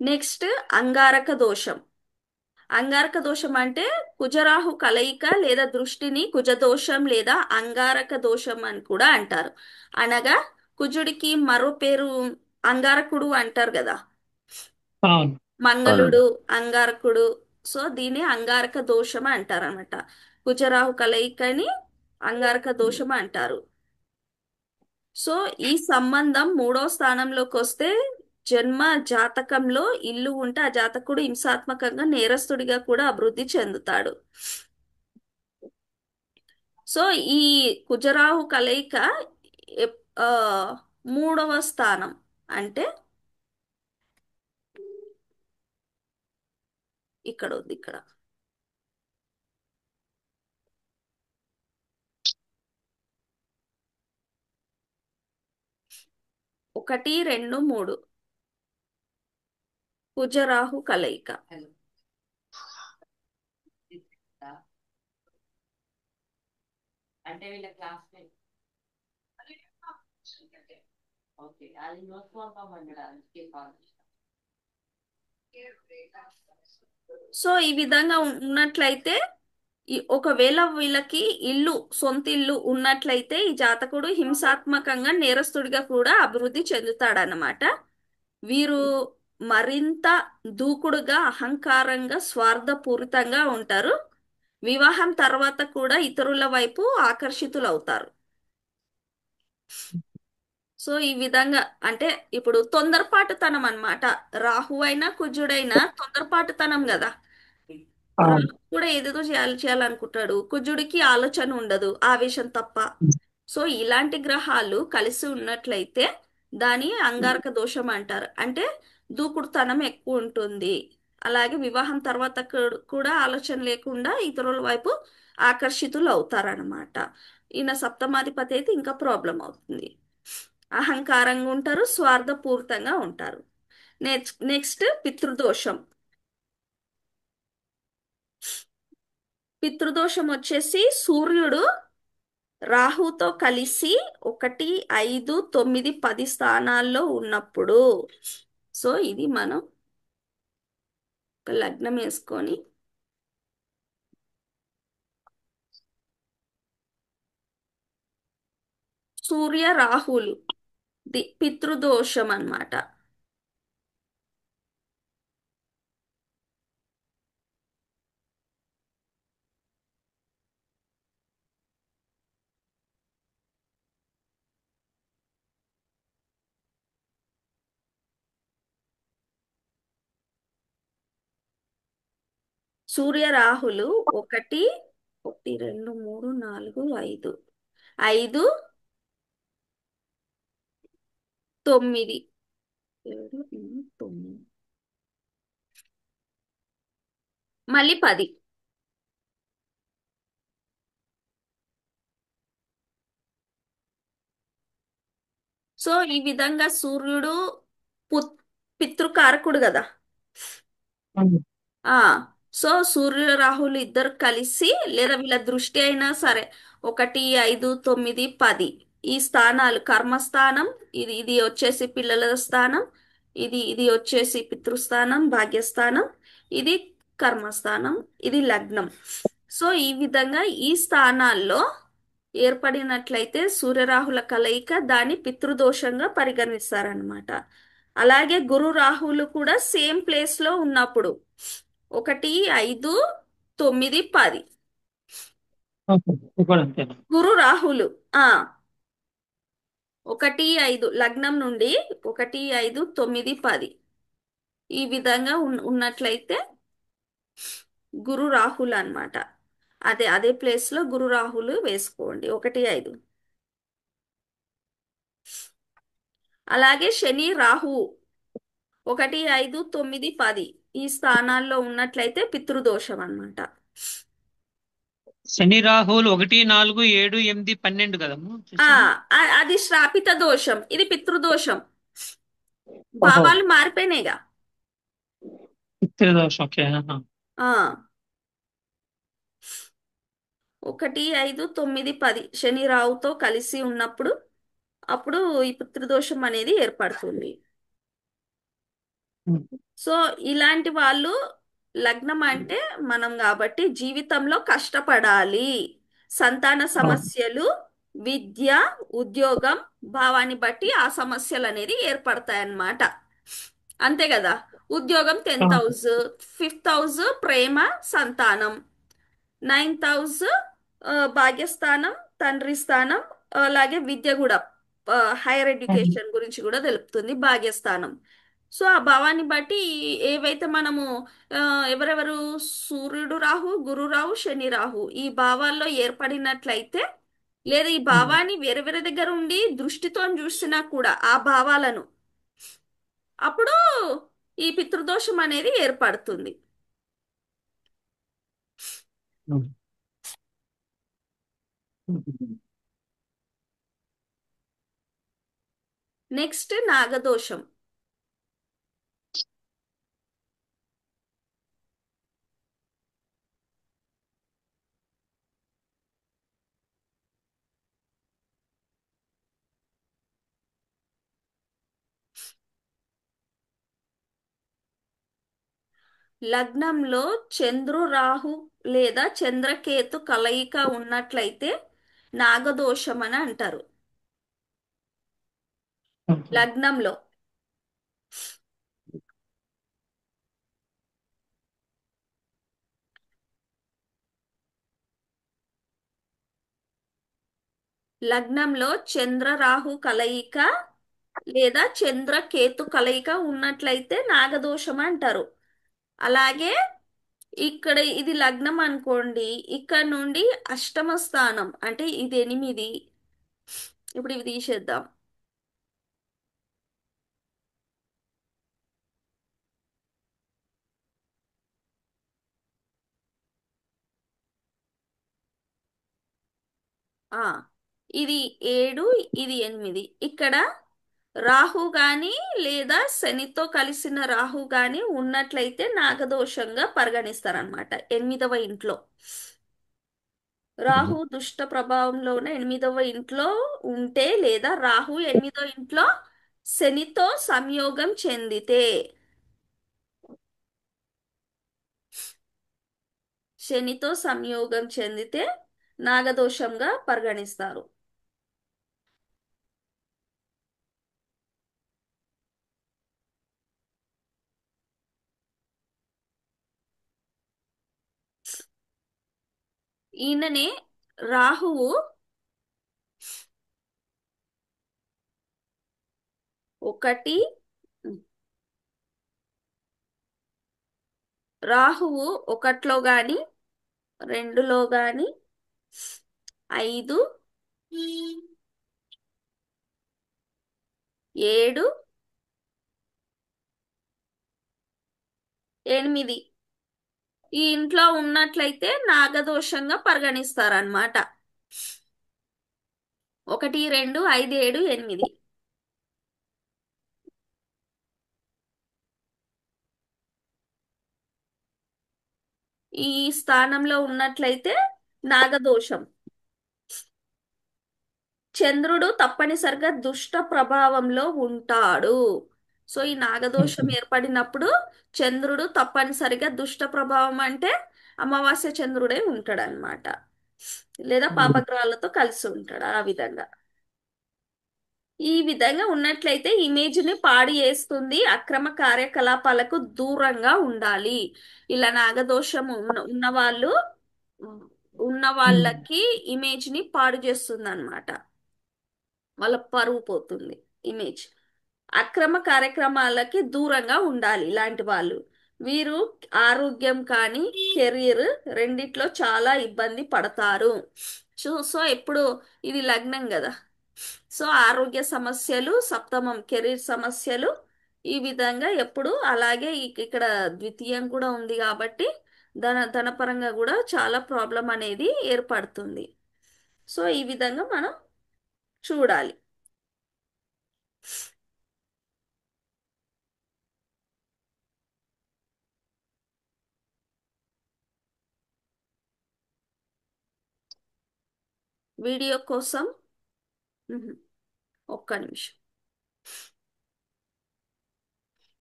Next అంగారక దోషం. అంగారక దోషం అంటే కుజరాహు కలయిక లేదా దృష్టిని కుజదోషం లేదా అంగారక దోషం అని కూడా అంటారు. అనగా కుజుడికి మరో పేరు అంగారకుడు అంటారు కదా. అవును. మంగళుడు అవునండి. అంగారకుడు. సో దీన్ని అంగారక దోషం అంటారు అనమాట. కుజరాహు కలయికని అంగారక దోషం అంటారు. సో ఈ సంబంధం మూడో స్థానంలోకి వస్తే జన్మ జాతకంలో ఇల్లు ఉంటే ఆ జాతకుడు హింసాత్మకంగా నేరస్తుడిగా కూడా అభివృద్ధి చెందుతాడు. సో ఈ కుజరాహు కలయిక ఎప్- ఆ, మూడవ స్థానం అంటే ఇక్కడ ఉంది ఇక్కడ. 1, 2, 3 కుజరాహు కలయిక. సో ఈ విధంగా ఉన్నట్లయితే ఒకవేళ వీళ్ళకి ఇల్లు సొంత ఇల్లు ఉన్నట్లయితే ఈ జాతకుడు హింసాత్మకంగా నేరస్తుడిగా కూడా అభివృద్ధి చెందుతాడనమాట. వీరు మరింత దూకుడుగా అహంకారంగా స్వార్థపూరితంగా ఉంటారు. వివాహం తర్వాత కూడా ఇతరుల వైపు ఆకర్షితులవుతారు. సో ఈ విధంగా అంటే ఇప్పుడు తొందరపాటుతనం అన్నమాట. రాహు అయినా కుజుడైనా తొందరపాటుతనం కదా. అవును. రాహు కూడా ఏదేదో చేయాలనుకుంటాడు, కుజుడికి ఆలోచన ఉండదు, ఆవేశం తప్ప. సో ఇలాంటి గ్రహాలు కలిసి ఉన్నట్లయితే దాని అంగారక దోషం అంటారు. అంటే దూకుడుతనం ఎక్కువ ఉంటుంది. అలాగే వివాహం తర్వాత కూడా ఆలోచన లేకుండా ఇతరుల వైపు ఆకర్షితులు అవుతారనమాట. ఈయన సప్తమాధిపతి అయితే ఇంకా ప్రాబ్లం అవుతుంది. అహంకారంగా ఉంటారు, స్వార్థపూరితంగా ఉంటారు. నెక్స్ట్ పితృదోషం. పితృదోషం వచ్చేసి సూర్యుడు రాహుతో కలిసి 1, 5, 9, 10 స్థానాల్లో ఉన్నప్పుడు. సో ఇది మనం ఒక లగ్నం వేసుకొని సూర్య రాహులు పితృదోషం అన్నమాట. సూర్య రాహులు ఒకటి ఒకటి 2, 3, 4, 5 5, 9, 7, 8, 9 మళ్ళీ 10. సో ఈ విధంగా సూర్యుడు పుత్ పితృకారకుడు కదా. అవును. ఆ సో సూర్య రాహులు ఇద్దరు కలిసి లేదా వీళ్ళ దృష్టి అయినా సరే 1, 5, 9, 10 ఈ స్థానాలు కర్మస్థానం. ఇది వచ్చేసి పిల్లల స్థానం. ఇది వచ్చేసి పితృస్థానం భాగ్యస్థానం. ఇది కర్మస్థానం. ఇది లగ్నం. సో ఈ విధంగా ఈ స్థానాల్లో ఏర్పడినట్లయితే సూర్యరాహుల కలయిక దాన్ని పితృదోషంగా పరిగణిస్తారనమాట. అలాగే గురు రాహులు కూడా సేమ్ ప్లేస్ లో ఉన్నప్పుడు 1, 5, 9, 10 ఓకే. ఇది కూడా అంతేనా? గురు రాహులు. ఆ 1, 5 లగ్నం నుండి 1, 5, 9, 10 ఈ విధంగా ఉన్నట్లయితే గురు రాహుల్ అన్నమాట. అదే అదే ప్లేస్ లో గురు రాహులు వేసుకోండి 1, 5. అలాగే శని రాహు 1, 5, 9, 10 ఈ స్థానాల్లో ఉన్నట్లయితే పితృదోషం అన్నమాట. శని రాహువులు 1, 4, 7, 8, 12 కదమ్మా ఆ చూసింది. అది శ్రాపిత దోషం, ఇది పితృదోషం. ఓహో. భావాలు మారిపోయినాయిగా. పితృదోషం. ఓకే. ఆహా. ఆ 1, 5, 9, 10 శని రావుతో కలిసి ఉన్నప్పుడు అప్పుడు ఈ పితృదోషం అనేది ఏర్పడుతుంది. ఉమ్. సో ఇలాంటి వాళ్ళు లగ్నం అంటే మనం కాబట్టి జీవితంలో కష్టపడాలి. సంతాన సమస్యలు, విద్య, ఉద్యోగం, భావాన్ని బట్టి ఆ సమస్యలు అనేది ఏర్పడతాయి అన్నమాట. అంతే కదా. ఉద్యోగం 10th హౌస్, 5th హౌస్ ప్రేమ, సంతానం, 9th హౌస్ భాగ్యస్థానం, తండ్రి స్థానం, అలాగే విద్య కూడా, హైయర్ ఎడ్యుకేషన్ గురించి కూడా తెలుపుతుంది భాగ్యస్థానం. సో ఆ భావాన్ని బట్టి ఏవైతే మనము ఆ, ఎవరెవరు, సూర్యుడు రాహు, గురు రాహు, శని రాహు ఈ భావాల్లో ఏర్పడినట్లయితే, లేదా ఈ భావాన్ని వేరే వేరే దగ్గర ఉండి దృష్టితో చూసినా కూడా ఆ భావాలను, అప్పుడు ఈ పితృదోషం అనేది ఏర్పడుతుంది. నెక్స్ట్ నాగదోషం. లగ్నంలో చంద్రు రాహు లేదా చంద్రకేతు కలయిక ఉన్నట్లయితే నాగదోషం అని అంటారు. లగ్నంలో లగ్నంలో చంద్ర రాహు కలయిక లేదా చంద్రకేతు కలయిక ఉన్నట్లయితే నాగదోషం అంటారు. అలాగే ఇక్కడ ఇది లగ్నం అనుకోండి, ఇక్కడ నుండి అష్టమ స్థానం అంటే ఇది 8. ఇప్పుడు ఇవి తీసేద్దాం. ఆ ఇది 7, ఇది 8. ఇక్కడ రాహు గాని లేదా శనితో కలిసిన రాహు గాని ఉన్నట్లయితే నాగదోషంగా పరిగణిస్తారనమాట 8వ ఇంట్లో. రాహు దుష్ట ప్రభావంలో ఉన్న 8వ ఇంట్లో ఉంటే, లేదా రాహు 8వ ఇంట్లో శనితో సంయోగం చెందితే, శనితో సంయోగం చెందితే నాగదోషంగా పరిగణిస్తారు. ఈయననే రాహువు 1, రాహువు 1లో గాని 2లో గాని 5, 7, 8 ఈ ఇంట్లో ఉన్నట్లయితే నాగదోషంగా పరిగణిస్తారనమాట. 1, 2, 5, 7, 8 ఈ స్థానంలో ఉన్నట్లయితే నాగదోషం. చంద్రుడు తప్పనిసరిగా దుష్ట ప్రభావంలో ఉంటాడు. సో ఈ నాగదోషం ఏర్పడినప్పుడు చంద్రుడు తప్పనిసరిగా దుష్ట ప్రభావం అంటే అమావాస్య చంద్రుడే ఉంటాడు అనమాట, లేదా పాపగ్రహాలతో కలిసి ఉంటాడు ఆ విధంగా. ఈ విధంగా ఉన్నట్లయితే ఇమేజ్ ని పాడు చేస్తుంది, అక్రమ కార్యకలాపాలకు దూరంగా ఉండాలి. ఇలా నాగదోషం ఉన్న వాళ్ళు, ఉన్న వాళ్ళకి ఇమేజ్ ని పాడు చేస్తుంది అనమాట. వాళ్ళ పరువు పోతుంది, ఇమేజ్. అక్రమ కార్యక్రమాలకి దూరంగా ఉండాలి ఇలాంటి వాళ్ళు. వీరు ఆరోగ్యం కానీ కెరీర్ రెండిట్లో చాలా ఇబ్బంది పడతారు. సో ఎప్పుడు ఇది లగ్నం కదా. సో ఆరోగ్య సమస్యలు, సప్తమం కెరీర్ సమస్యలు, ఈ విధంగా ఎప్పుడు అలాగే ఇక్కడ ద్వితీయం కూడా ఉంది కాబట్టి ధనపరంగా కూడా చాలా ప్రాబ్లం అనేది ఏర్పడుతుంది. సో ఈ విధంగా మనం చూడాలి. వీడియో కోసం, మ్మ్, ఒక్క నిమిషం.